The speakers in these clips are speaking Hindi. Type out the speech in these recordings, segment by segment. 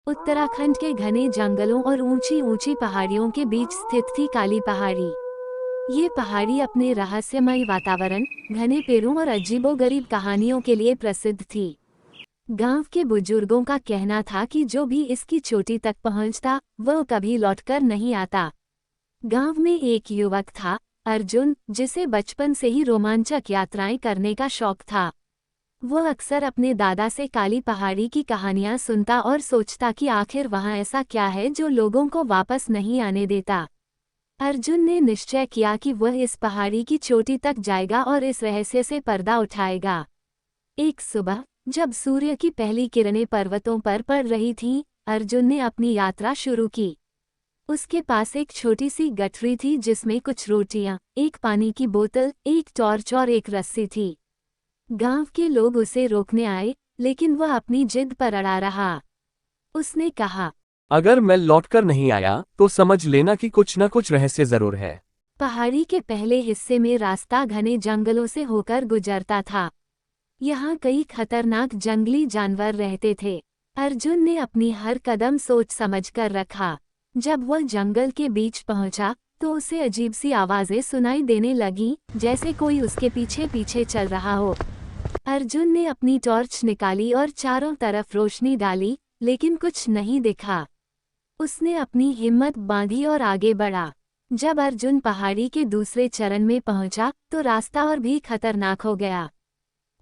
उत्तराखंड के घने जंगलों और ऊंची ऊंची पहाड़ियों के बीच स्थित थी काली पहाड़ी। ये पहाड़ी अपने रहस्यमय वातावरण, घने पेड़ों और अजीबोगरीब कहानियों के लिए प्रसिद्ध थी। गांव के बुजुर्गों का कहना था कि जो भी इसकी चोटी तक पहुंचता, वह कभी लौटकर नहीं आता। गांव में एक युवक था, अर्जुन, जिसे बचपन से ही रोमांचक यात्राएं करने का शौक था। वह अक्सर अपने दादा से काली पहाड़ी की कहानियां सुनता और सोचता कि आखिर वहां ऐसा क्या है जो लोगों को वापस नहीं आने देता। अर्जुन ने निश्चय किया कि वह इस पहाड़ी की चोटी तक जाएगा और इस रहस्य से पर्दा उठाएगा। एक सुबह, जब सूर्य की पहली किरणें पर्वतों पर पड़ रही थीं, अर्जुन ने अपनी यात्रा शुरू की। उसके पास एक छोटी सी गठरी थी जिसमें कुछ रोटियां, एक पानी की बोतल, एक टॉर्च और एक रस्सी थी। गांव के लोग उसे रोकने आए, लेकिन वह अपनी जिद पर अड़ा रहा। उसने कहा, अगर मैं लौटकर नहीं आया तो समझ लेना कि कुछ न कुछ रहस्य जरूर है। पहाड़ी के पहले हिस्से में रास्ता घने जंगलों से होकर गुजरता था। यहाँ कई खतरनाक जंगली जानवर रहते थे। अर्जुन ने अपनी हर कदम सोच समझ कर रखा। जब वह जंगल के बीच पहुंचा, तो उसे अजीब सी आवाजें सुनाई देने लगीं, जैसे कोई उसके पीछे पीछे चल रहा हो। अर्जुन ने अपनी टॉर्च निकाली और चारों तरफ रोशनी डाली, लेकिन कुछ नहीं दिखा। उसने अपनी हिम्मत बांधी और आगे बढ़ा। जब अर्जुन पहाड़ी के दूसरे चरण में पहुंचा, तो रास्ता और भी खतरनाक हो गया।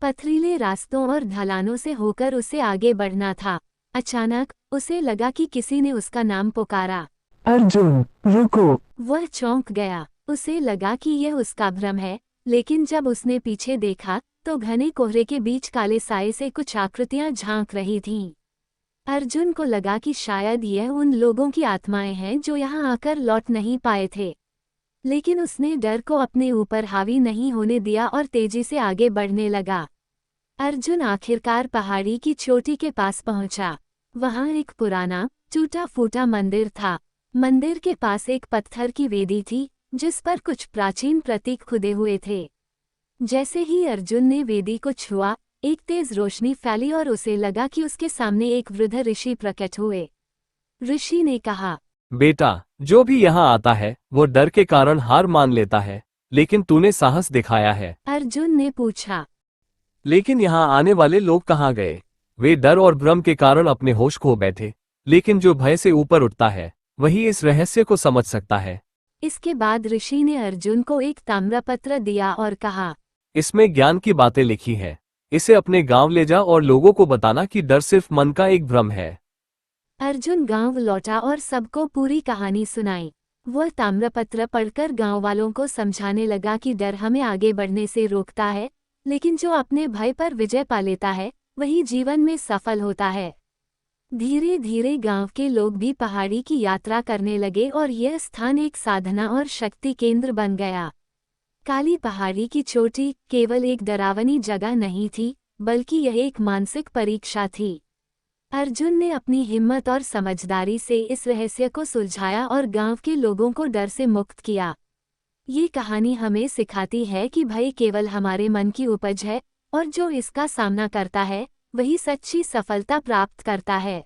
पथरीले रास्तों और ढलानों से होकर उसे आगे बढ़ना था। अचानक उसे लगा कि किसी ने उसका नाम पुकारा। अर्जुन, रुको। वह चौंक गया। उसे लगा कि यह उसका भ्रम है, लेकिन जब उसने पीछे देखा, तो घने कोहरे के बीच काले साए से कुछ आकृतियां झांक रही थीं। अर्जुन को लगा कि शायद यह उन लोगों की आत्माएं हैं जो यहाँ आकर लौट नहीं पाए थे। लेकिन उसने डर को अपने ऊपर हावी नहीं होने दिया और तेजी से आगे बढ़ने लगा। अर्जुन आखिरकार पहाड़ी की चोटी के पास पहुंचा। वहां एक पुराना, टूटा-फूटा मंदिर था। मंदिर के पास एक पत्थर की वेदी थी, जिस पर कुछ प्राचीन प्रतीक खुदे हुए थे। जैसे ही अर्जुन ने वेदी को छुआ, एक तेज रोशनी फैली और उसे लगा कि उसके सामने एक वृद्ध ऋषि प्रकट हुए। ऋषि ने कहा, बेटा, जो भी यहाँ आता है वो डर के कारण हार मान लेता है, लेकिन तूने साहस दिखाया है। अर्जुन ने पूछा, लेकिन यहाँ आने वाले लोग कहाँ गए? वे डर और भ्रम के कारण अपने होश खो बैठे, लेकिन जो भय से ऊपर उठता है वही इस रहस्य को समझ सकता है। इसके बाद ऋषि ने अर्जुन को एक ताम्रपत्र दिया और कहा, इसमें ज्ञान की बातें लिखी है। इसे अपने गांव ले जा और लोगों को बताना कि डर सिर्फ मन का एक भ्रम है। अर्जुन गांव लौटा और सबको पूरी कहानी सुनाई। वह ताम्रपत्र पढ़कर गांव वालों को समझाने लगा कि डर हमें आगे बढ़ने से रोकता है, लेकिन जो अपने भय पर विजय पा लेता है, वही जीवन में सफल होता है। धीरे धीरे गांव के लोग भी पहाड़ी की यात्रा करने लगे और यह स्थान एक साधना और शक्ति केंद्र बन गया। काली पहाड़ी की चोटी केवल एक डरावनी जगह नहीं थी, बल्कि यह एक मानसिक परीक्षा थी। अर्जुन ने अपनी हिम्मत और समझदारी से इस रहस्य को सुलझाया और गांव के लोगों को डर से मुक्त किया। ये कहानी हमें सिखाती है कि भय केवल हमारे मन की उपज है, और जो इसका सामना करता है, वही सच्ची सफलता प्राप्त करता है।